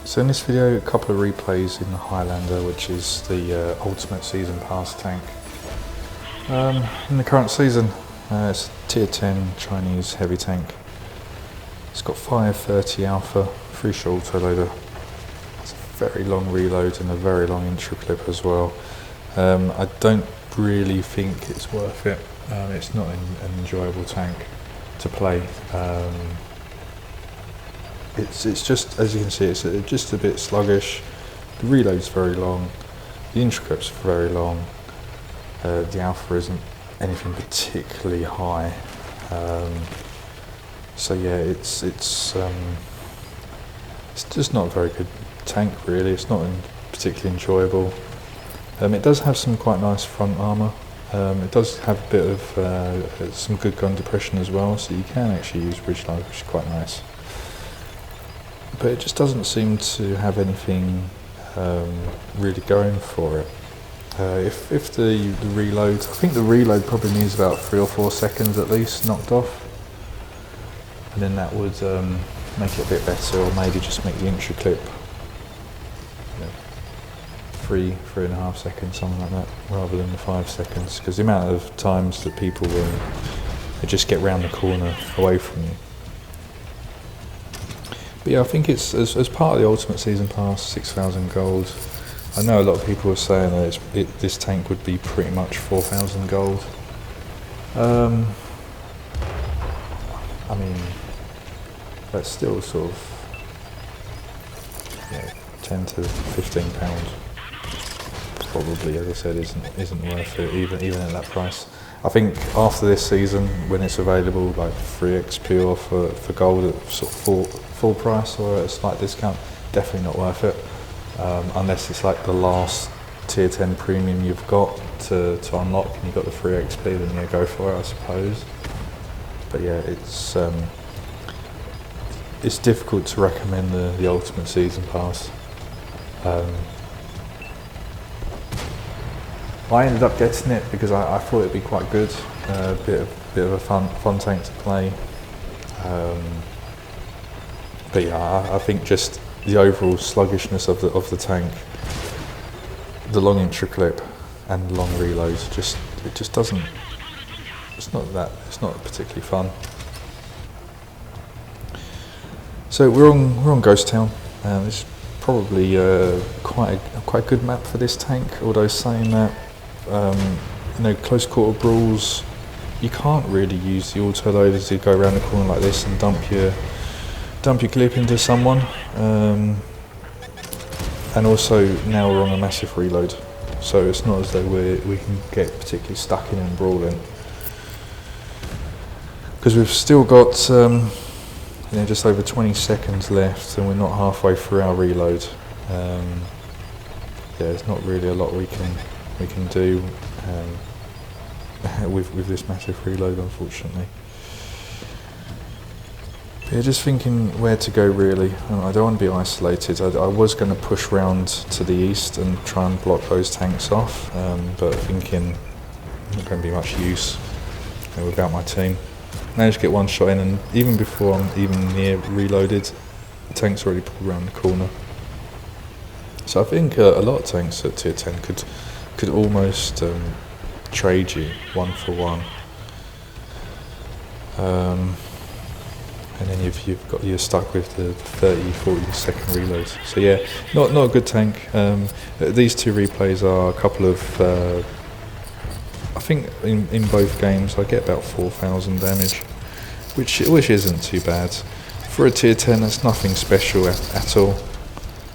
So in this video, a couple of replays in the Highlander, which is the Ultimate Season Pass tank. In the current season, it's a tier 10 Chinese heavy tank. It's got 530 alpha, 3-shot autoloader. It's a very long reload and a very long intro clip as well. I don't really think it's worth it. It's not an enjoyable tank to play. It's just, as you can see, it's just a bit sluggish. The reload's very long, the intro clip's very long, the alpha isn't anything particularly high. So yeah, it's just not a very good tank really. It's not particularly enjoyable. It does have some quite nice front armour. It does have a bit of some good gun depression as well, so you can actually use ridgeline, which is quite nice. But it just doesn't seem to have anything really going for it. If the reload, I think the reload probably needs about 3 or 4 seconds at least knocked off, and then that would make it a bit better, or maybe just make the intro clip 3.5 seconds, something like that, rather than the 5 seconds, because the amount of times that people they just get round the corner away from you. But yeah, I think it's as part of the Ultimate Season Pass, 6,000 gold. I know a lot of people are saying that this tank would be pretty much 4,000 gold. I mean, that's still sort of 10 to 15 pounds. Probably, as I said, isn't worth it even at that price. I think after this season, when it's available like 3xp or for gold at sort of full price or at a slight discount, definitely not worth it. Unless it's like the last tier 10 premium you've got to unlock and you've got the 3xp, then yeah, go for it, I suppose. But yeah, it's difficult to recommend the Ultimate Season Pass. I ended up getting it because I thought it'd be quite good, a bit of a fun tank to play. But yeah, I think just the overall sluggishness of the tank, the long intro clip and long reloads, it just doesn't. It's not particularly fun. So we're on Ghost Town. It's probably quite a good map for this tank. Although saying that, close quarter brawls, you can't really use the autoloader to go around the corner like this and dump your clip into someone. And also now we're on a massive reload, so it's not as though we can get particularly stuck in and brawling, because we've still got just over 20 seconds left and we're not halfway through our reload. There's not really a lot we can do with this massive reload, unfortunately. Yeah, just thinking where to go really. I don't want to be isolated. I was going to push round to the east and try and block those tanks off, but thinking not going to be much use without my team. Managed to get one shot in, and even before I'm even near reloaded, the tank's already pulled around the corner. So I think a lot of tanks at tier 10 could almost trade you 1 for 1. And then you're stuck with the 30-40 second reloads. So yeah, not a good tank. These two replays are a couple of. I think in both games I get about 4,000 damage, which isn't too bad for a tier 10. That's nothing special at all.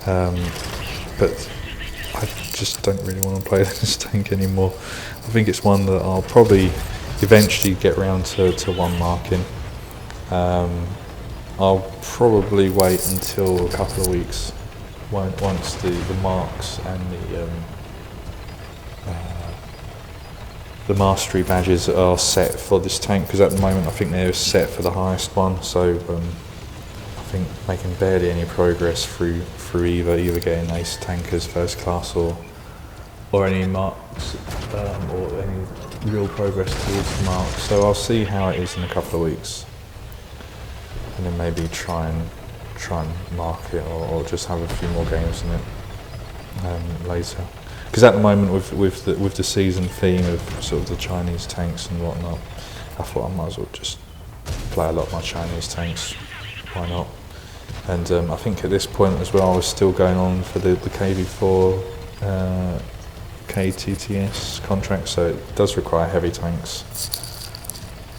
But I just don't really want to play this tank anymore. I think it's one that I'll probably eventually get round to one marking. I'll probably wait until a couple of weeks once the marks and the mastery badges are set for this tank, because at the moment I think they're set for the highest one, so I think making barely any progress through either getting ace tankers first class or any marks or any real progress towards the marks. So I'll see how it is in a couple of weeks, and then maybe try try and mark it or just have a few more games in it later. Because at the moment, with the season theme of sort of the Chinese tanks and whatnot, I thought I might as well just play a lot of my Chinese tanks. Why not? And I think at this point as well, I was still going on for the KV4 KTTS contract, so it does require heavy tanks,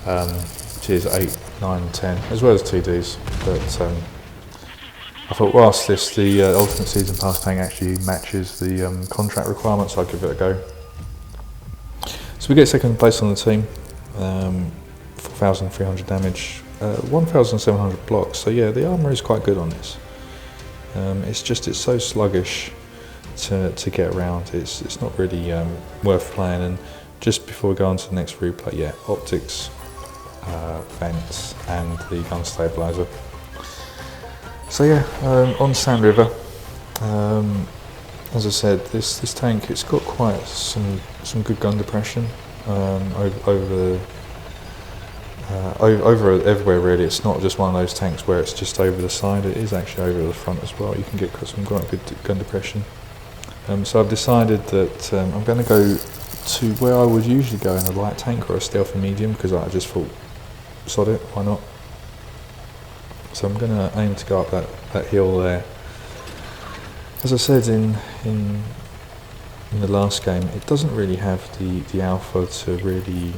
which is 8, 9, 10, as well as 2Ds. But I thought whilst the Ultimate Season Pass tank actually matches the contract requirements, I'd give it a go. So we get second place on the team, 4,300 damage, 1,700 blocks. So yeah, the armour is quite good on this. It's so sluggish to get around. It's not really worth playing. And just before we go on to the next replay, yeah, optics, vents, and the gun stabilizer. So yeah, on Sand River, as I said, this tank, it's got quite some good gun depression over everywhere really. It's not just one of those tanks where it's just over the side, it is actually over the front as well. You can get some quite good gun depression. So I've decided that I'm going to go to where I would usually go in a light tank or a stealthy medium, because I just thought, sod it, why not? So I'm going to aim to go up that hill there. As I said in the last game, it doesn't really have the alpha to really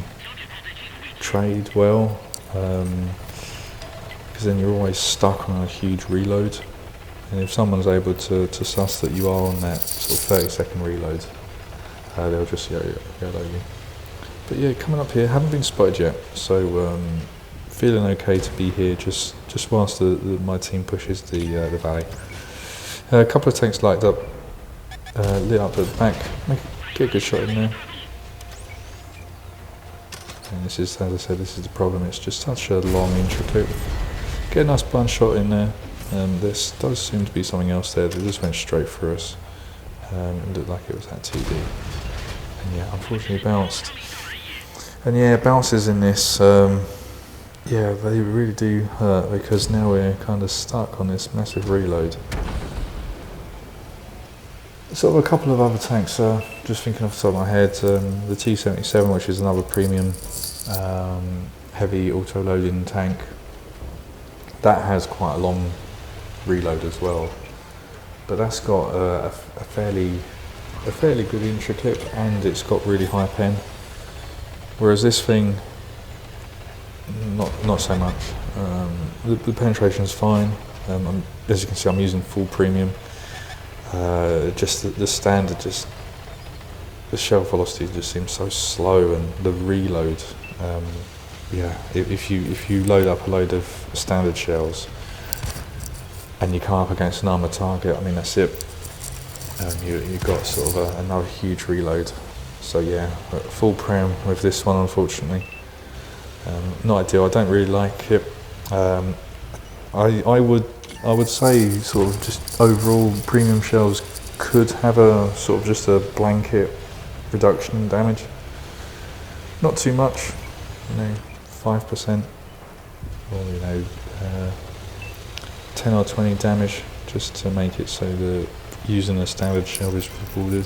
trade well, because then you're always stuck on a huge reload, and if someone's able to suss that you are on that sort of 30-second reload, they'll just yell at you. But yeah, coming up here, haven't been spotted yet, so feeling okay to be here just whilst my team pushes the valley. A couple of tanks lit up at the back, get a good shot in there. And this is, as I said, this is the problem, it's just such a long intro clip. Get a nice blind shot in there. This does seem to be something else there that just went straight through us. It looked like it was that TD. And yeah, unfortunately bounced. And yeah, bounces in this, yeah, they really do hurt, because now we're kind of stuck on this massive reload. Sort of a couple of other tanks, just thinking off the top of my head, the T-77, which is another premium heavy auto-loading tank. That has quite a long reload as well, but that's got a fairly good intro clip, and it's got really high pen. Whereas this thing, not so much. The penetration is fine. As you can see, I'm using full premium. Just the standard, just the shell velocity just seems so slow, and the reload. Yeah, if you load up a load of standard shells and you come up against an armoured target, I mean that's it. You've got sort of another huge reload. So yeah, full prem with this one, unfortunately. Not ideal. I don't really like it. I would say sort of just overall premium shells could have a sort of just a blanket reduction in damage. Not too much, 5%, or 10 or 20 damage, just to make it so that using a standard shell is rewarded,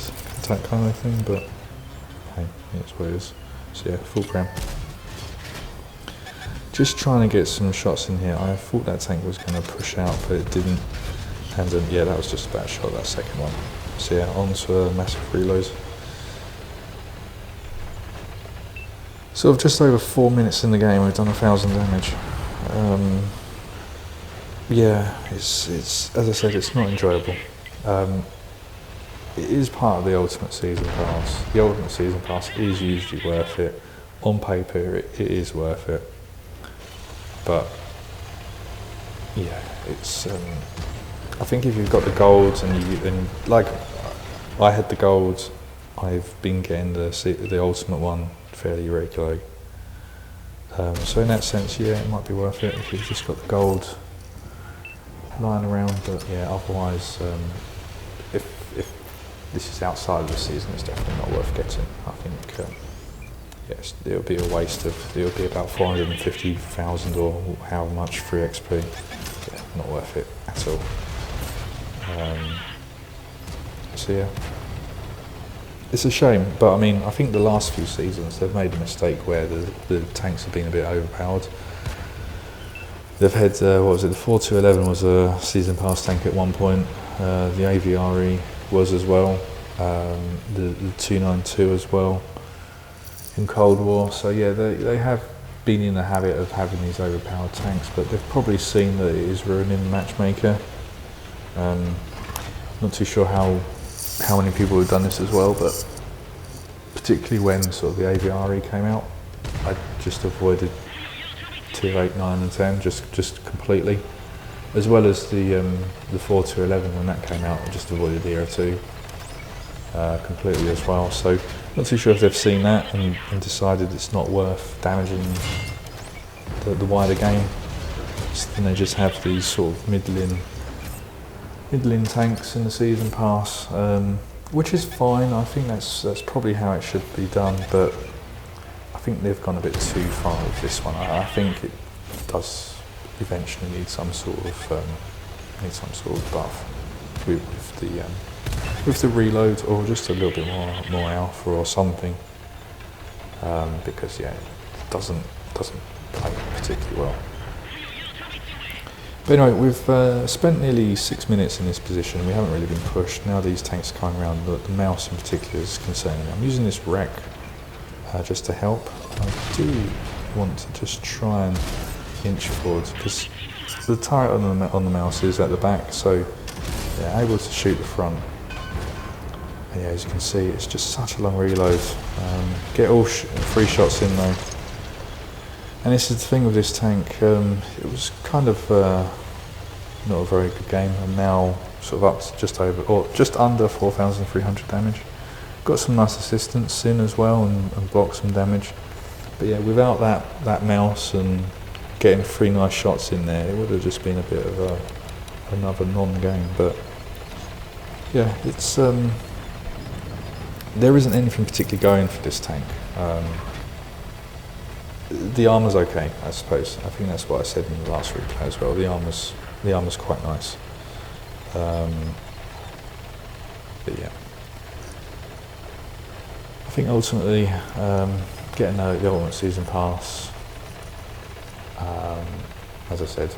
that kind of thing. But hey, it's what it is. So yeah, full prem. Just trying to get some shots in here. I thought that tank was going to push out, but it didn't. And yeah, that was just a bad shot, that second one. So yeah, on to a massive reload. Sort of just over 4 minutes in the game, we've done 1,000 damage. Yeah, it's as I said, it's not enjoyable. It is part of the Ultimate Season Pass. The Ultimate Season Pass is usually worth it. On paper, it is worth it. But yeah, it's. I think if you've got the golds and like I had the golds, I've been getting the ultimate one fairly regularly. So in that sense, yeah, it might be worth it if you've just got the gold lying around. But yeah, otherwise, if this is outside of the season, it's definitely not worth getting. I think. Yes, it'll be a waste of. It'll be about 450,000 or how much free XP. Yeah, not worth it at all. So yeah, it's a shame, but I mean, I think the last few seasons they've made a mistake where the tanks have been a bit overpowered. They've had, what was it, the 4211 was a season pass tank at one point, the AVRE was as well, the 292 as well in Cold War. So yeah, they have been in the habit of having these overpowered tanks, but they've probably seen that it is ruining the matchmaker. Not too sure how many people have done this as well, but particularly when sort of the AVRE came out, I just avoided tier 8, 9 and 10 just completely, as well as the 4211 when that came out. I just avoided the era 2 completely as well. So not too sure if they've seen that and decided it's not worth damaging the wider game. And they just have these sort of middling tanks in the season pass, which is fine. I think that's probably how it should be done, but I think they've gone a bit too far with this one. I think it does eventually need some sort of buff with the reload, or just a little bit more alpha or something, because yeah, it doesn't play particularly well. But anyway, we've spent nearly 6 minutes in this position. We haven't really been pushed. Now these tanks are coming around. The mouse in particular is concerning me. I'm using this wreck just to help. I do want to just try and inch forward because the turret on the mouse is at the back, so yeah, able to shoot the front. And yeah, as you can see, it's just such a long reload. Get all 3 shots in though. And this is the thing with this tank, it was kind of not a very good game. I'm now sort of up to just under 4,300 damage. Got some nice assistance in as well and blocked some damage. But yeah, without that mouse and getting 3 nice shots in there, it would have just been a bit of another non-game. But yeah, it's there isn't anything particularly going for this tank. The armour's okay, I suppose. I think that's what I said in the last replay as well. The armour's quite nice. But yeah, I think ultimately getting the Ultimate Season Pass, as I said,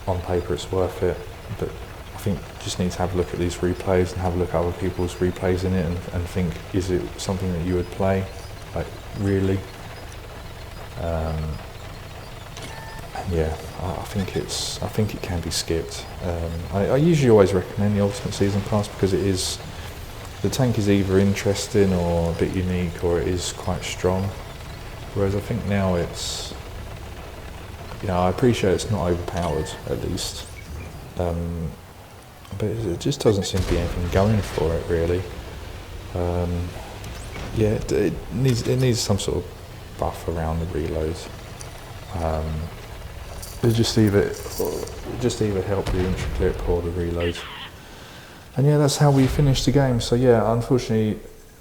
on paper it's worth it, but I think you just need to have a look at these replays and have a look at other people's replays in it and think, is it something that you would play, like really? And yeah, I think it can be skipped. I usually always recommend the Ultimate Season Pass because the tank is either interesting or a bit unique, or it is quite strong. Whereas I think now it's, I appreciate it's not overpowered at least, but it just doesn't seem to be anything going for it really. Yeah, it needs some sort of buff around the reload. It just either help the intra-clip or the reload. And yeah, that's how we finished the game. So yeah, unfortunately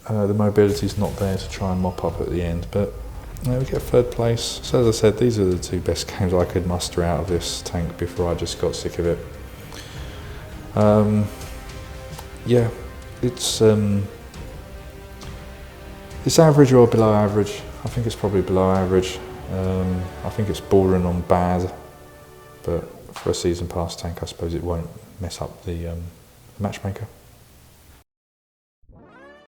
the mobility's not there to try and mop up at the end, but we get 3rd place. So as I said, these are the 2 best games I could muster out of this tank before I just got sick of it. Yeah, it's average or below average. I think it's probably below average. I think it's bordering on bad, but for a season pass tank, I suppose it won't mess up the matchmaker.